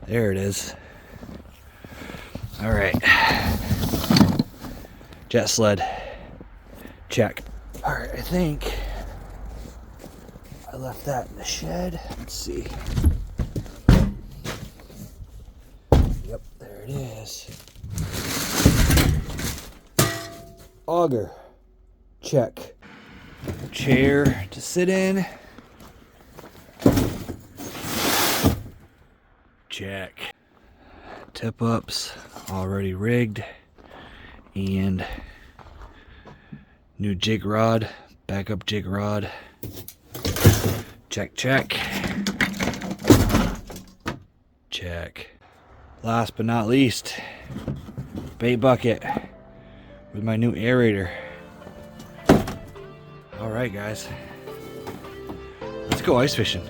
There it is. All right. Jet sled. Check. All right, I think I left that in the shed. Let's see. Yep, there it is. Auger. Check. Chair to sit in. Check. Tip ups already rigged. And new jig rod, backup jig rod. Check, check. Check. Last but not least, bait bucket with my new aerator. All right, guys, let's go ice fishing.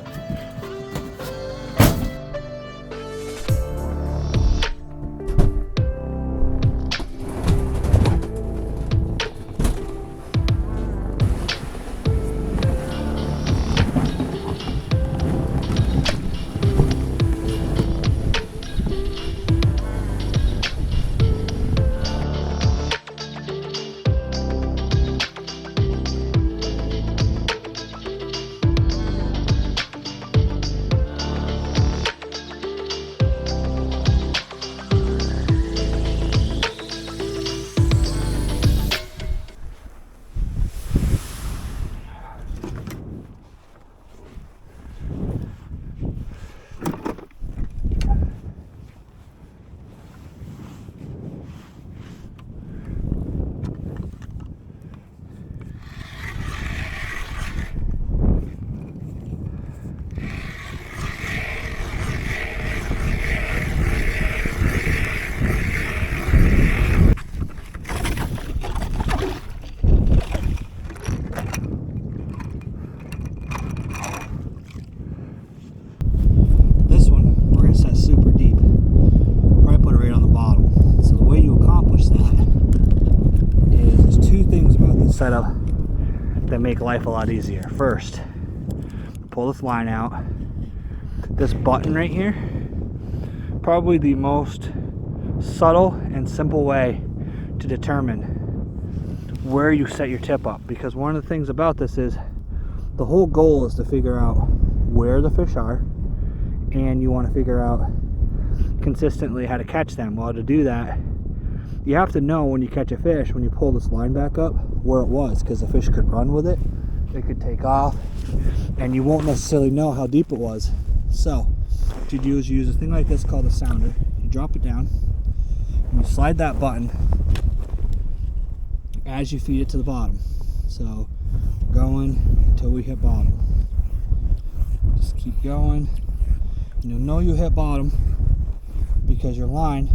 Setup that make life a lot easier. First, pull this line out. This button right here, probably the most subtle and simple way to determine where you set your tip up, because one of the things about this is the whole goal is to figure out where the fish are, and you want to figure out consistently how to catch them. Well, to do that, you have to know when you catch a fish, when you pull this line back up, where it was, because the fish could run with it, it could take off, and you won't necessarily know how deep it was. So what you do is you use a thing like this called a sounder. You drop it down, and you slide that button as you feed it to the bottom. So going until we hit bottom. Just keep going. And you'll know you hit bottom because your line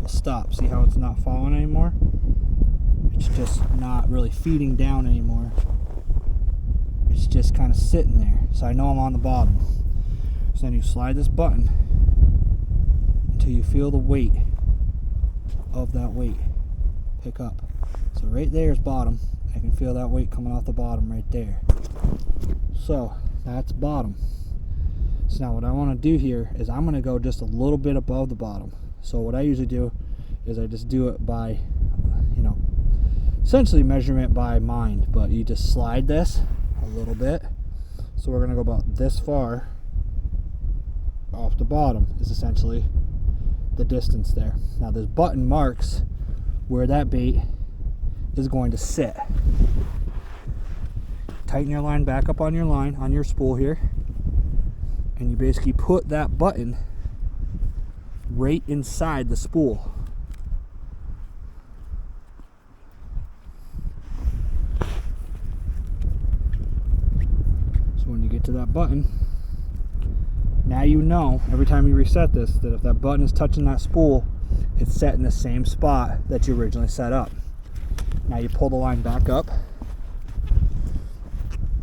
will stop. See how it's not falling anymore? It's just not really feeding down anymore. It's just kind of sitting there. So I know I'm on the bottom. So then you slide this button until you feel the weight of that weight pick up. So right there is bottom. I can feel that weight coming off the bottom right there. So that's bottom. So now what I want to do here is I'm going to go just a little bit above the bottom. So what I usually do is I just do it by, essentially measurement by mind, but you just slide this a little bit. So we're going to go about this far off the bottom is essentially the distance there. Now this button marks where that bait is going to sit. Tighten your line back up on your line, on your spool here, and you basically put that button right inside the spool. So when you get to that button, now you know every time you reset this that if that button is touching that spool, it's set in the same spot that you originally set up. Now you pull the line back up,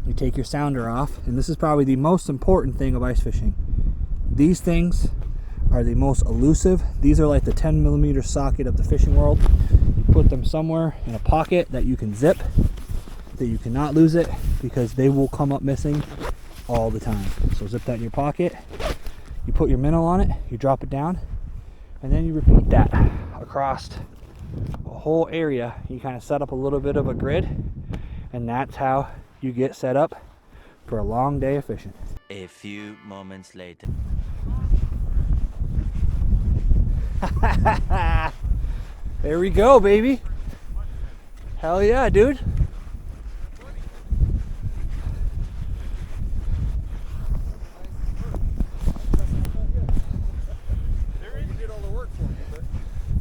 you take your sounder off, and this is probably the most important thing of ice fishing. These things are the most elusive. These are like the 10mm socket of the fishing world. You put them somewhere in a pocket that you can zip, that you cannot lose it, because they will come up missing all the time. So zip that in your pocket, You put your minnow on it, you drop it down, and then you repeat that across a whole area. You kind of set up a little bit of a grid, and that's how you get set up for a long day of fishing. A few moments later. There we go, baby. Hell yeah, dude.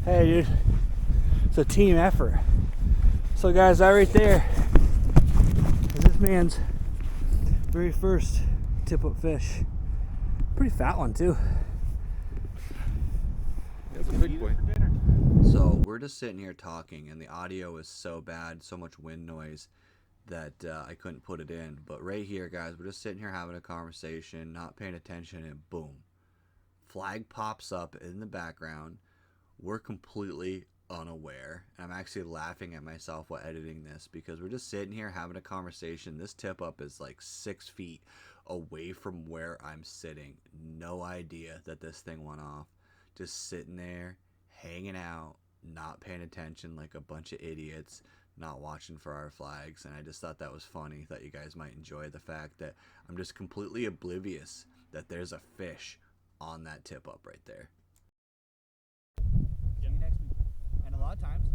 Hey, dude. It's a team effort. So, guys, that right there is this man's very first tip-up fish. Pretty fat one, too. That's a big boy. So we're just sitting here talking, and the audio is so bad, so much wind noise, that I couldn't put it in. But right here, guys, we're just sitting here having a conversation, not paying attention, and boom, flag pops up in the background. We're completely unaware. I'm actually laughing at myself while editing this because we're just sitting here having a conversation. This tip up is like 6 feet away from where I'm sitting. No idea that this thing went off. Just sitting there, hanging out, not paying attention like a bunch of idiots, not watching for our flags. And I just thought that was funny, that you guys might enjoy the fact that I'm just completely oblivious that there's a fish on that tip up right there. See you next week. And a lot of times,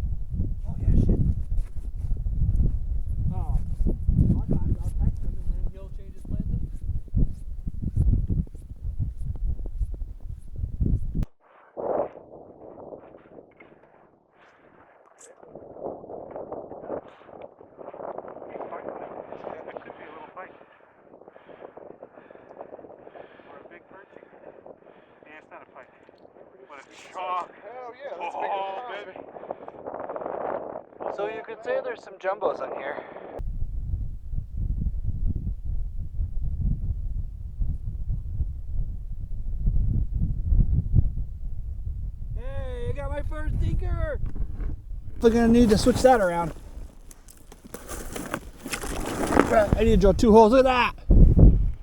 oh yeah, shit. A lot of times I'll text him and then he'll change his plans. Hell yeah, let's make it baby. So you could say there's some jumbos on here. Hey, I got my first stinker! We're gonna need to switch that around. I need to drill 2 holes. Look at that!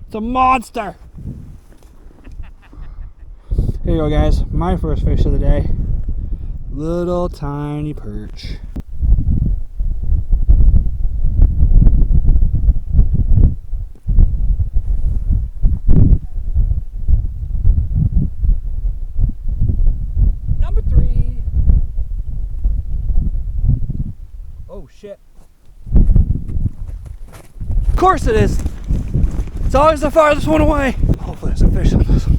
It's a monster! Here you go, guys. My first fish of the day. Little tiny perch. Number 3. Oh shit. Of course it is. It's always the farthest one away. Hopefully there's a fish on this one.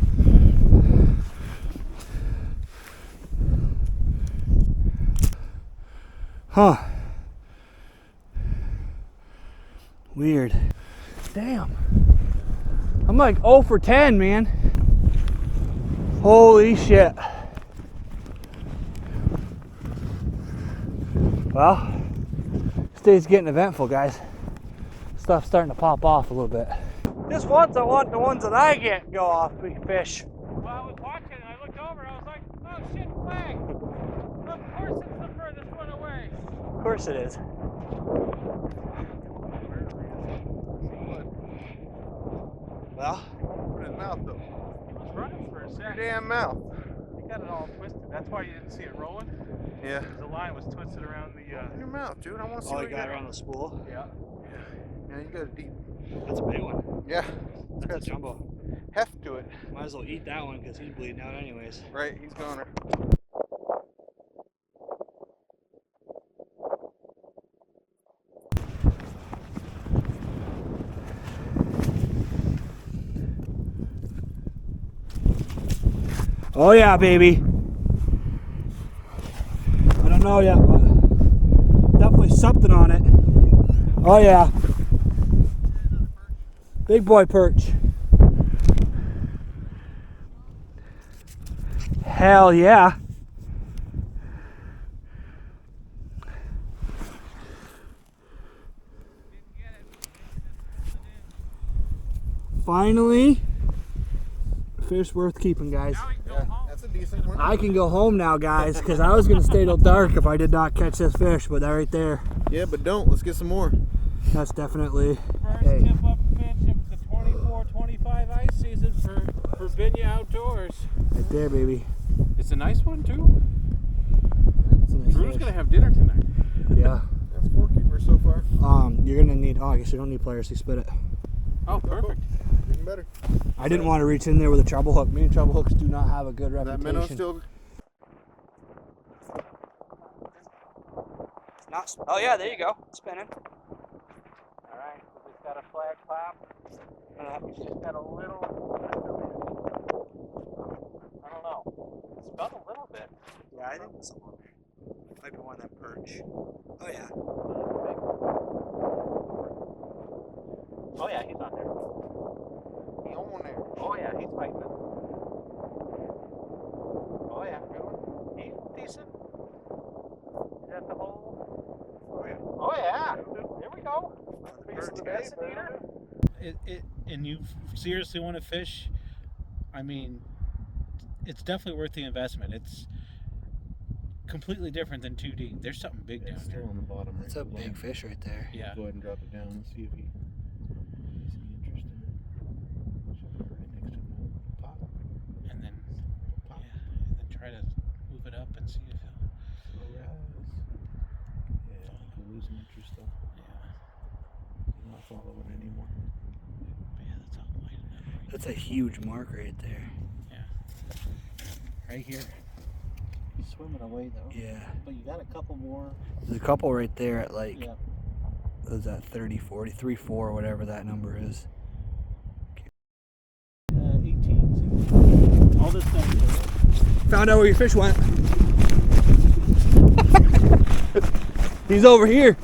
Huh. Weird. Damn. I'm like 0 for 10, man. Holy shit. Well, this day's getting eventful, guys. Stuff's starting to pop off a little bit. Just once I want the ones that I get go off fish. Well, I was watching and I looked over and I was like, oh shit, flag. Of course it's the furthest one away. Of course it is. Well, Open his mouth though. He was running for a Your second. damn mouth. He got it all twisted. That's why you didn't see it rolling. Yeah. The line was twisted around the. Open your mouth, dude. I want to see oh, what you you got it around the spool. Yeah. Yeah, you got a deep. That's a big one. Yeah. It's got That's a some jumbo. heft to it. Might as well eat that one because he's bleeding out anyways. Right, he's goner. Oh yeah, baby. I don't know yet, but definitely something on it. Oh yeah. Big boy perch. Hell yeah. Finally, fish worth keeping, guys. Yeah, that's a decent one. I can go home now, guys, because I was going to stay till dark if I did not catch this fish, but that right there, Yeah, but don't. Let's get some more. that's definitely First hey. tip up fish of the 24-25 ice season for spin you outdoors. Right there, baby. It's a nice one too. It's a nice Drew's fish. gonna have dinner tonight. Yeah. That's 4 keepers so far. You're gonna need. Oh, I guess you don't need pliers to spit it. Oh, perfect. Even better. I didn't want to reach in there with a treble hook. Me and treble hooks do not have a good That reputation. minnow still. Not. Oh yeah, there you go. Spinning. All right, we just got a flag pop. We just got a little. I don't know. It's about a little bit. Yeah, I think there's some on there. Might be one that perch. Oh yeah. Oh yeah, he's on there. He on there. Oh yeah, he's fighting it. Oh yeah, good one. He's decent. Is that the hole? Oh yeah. Oh yeah. There we go. Perch. That's an eater. And you seriously want to fish, I mean, it's definitely worth the investment. It's completely different than 2D. There's something big down there. on the bottom. That's a big fish right there. Yeah. Go ahead and drop it down and see if he's interested. And then, yeah, and then try to move it up and see if he'll. Yeah, he's losing interest though. Yeah. He's not following anymore. Yeah, that's all light enough. That's a huge mark right there. Yeah. Right here. He's swimming away though. Yeah. But you got a couple more. There's a couple right there at like, Yeah. what is that, 30, 40, 3, 4, whatever that number is. 18. All this stuff. Found out where your fish went. He's over here.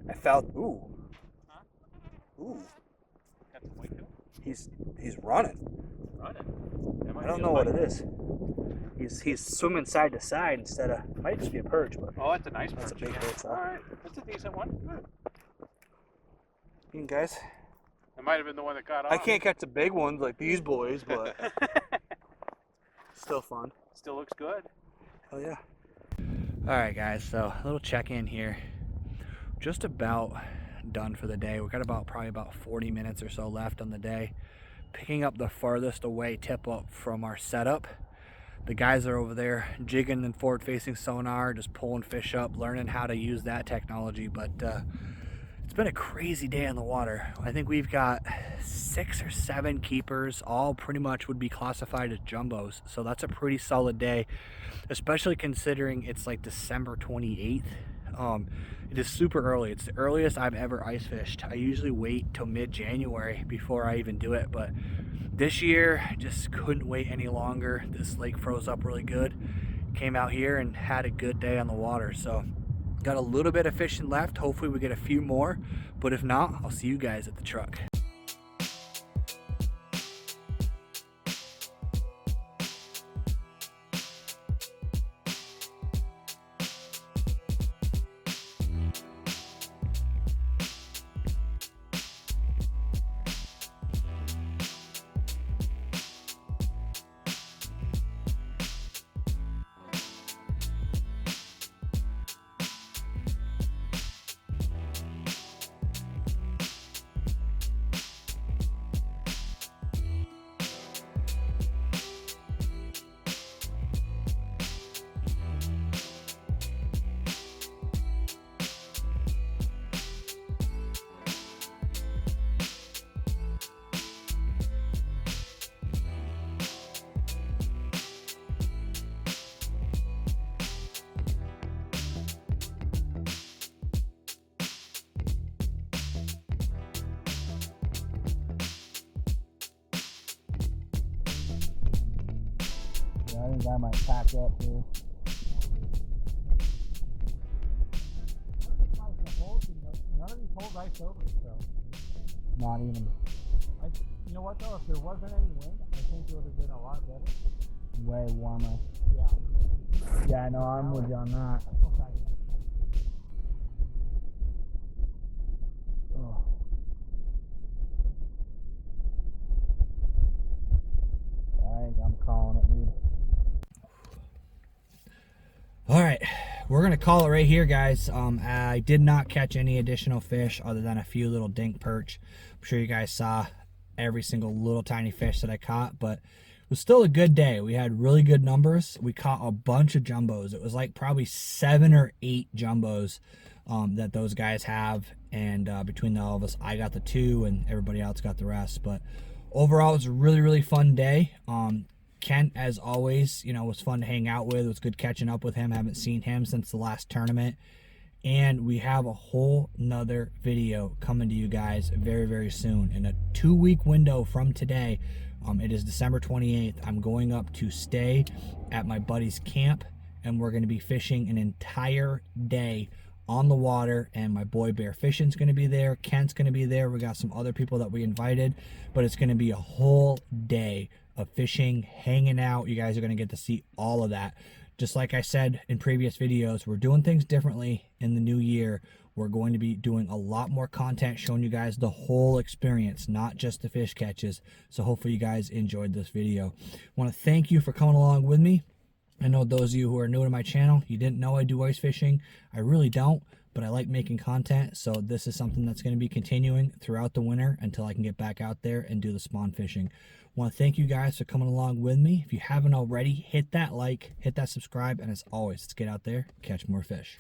I found. Ooh. Ooh. Got some weight to it. He's running. Running. I don't know what it is. He's swimming side to side instead of. Might just be a perch, but Oh, that's a nice one. that's a big fish. All right, that's a decent one. You guys. It might have been the one that got off. I can't catch the big ones like these boys, but still fun. Still looks good. Oh yeah. All right, guys. So a little check-in here. Just about done for the day. We've got probably about 40 minutes or so left on the day. Picking up the farthest away tip up from our setup. The guys are over there jigging and forward-facing sonar, just pulling fish up, learning how to use that technology. But it's been a crazy day on the water. I think we've got 6 or 7 keepers, all pretty much would be classified as jumbos. So that's a pretty solid day, especially considering it's like December 28th. It is super early. It's the earliest I've ever ice fished. I usually wait till mid-January before I even do it, but this year just couldn't wait any longer. This lake froze up really good. Came out here and had a good day on the water. So got a little bit of fishing left. Hopefully we get a few more, but if not, I'll see you guys at the truck. I think I might pack up here. None of these holes iced over, so. Not even. You know what though? If there wasn't any wind, I think it would have been a lot better. Way warmer. Yeah. Yeah, I know. I'm with you on that. Okay. Oh. I think I'm calling it, dude. All right, we're gonna call it right here, guys. I did not catch any additional fish other than a few little dink perch. I'm sure you guys saw every single little tiny fish that I caught, but it was still a good day. We had really good numbers. We caught a bunch of jumbos. It was like probably 7 or 8 jumbos that those guys have, and between all of us, I got the 2 and everybody else got the rest. But overall, it was a really fun day. Kent, as always, you know, was fun to hang out with. It was good catching up with him. Haven't seen him since the last tournament. And we have a whole nother video coming to you guys very soon. In a 2-week window from today, it is December 28th. I'm going up to stay at my buddy's camp, and we're going to be fishing an entire day on the water, and my boy Bear Fishing's going to be there. Kent's going to be there. We got some other people that we invited, but it's going to be a whole day of fishing, hanging out. You guys are going to get to see all of that. Just like I said in previous videos, we're doing things differently in the new year. We're going to be doing a lot more content showing you guys the whole experience, not just the fish catches. So hopefully you guys enjoyed this video. I want to thank you for coming along with me. I know those of you who are new to my channel, you didn't know I do ice fishing. I really don't, but I like making content. So this is something that's going to be continuing throughout the winter until I can get back out there and do the spawn fishing. I want to thank you guys for coming along with me. If you haven't already, hit that like, hit that subscribe, and as always, let's get out there, catch more fish.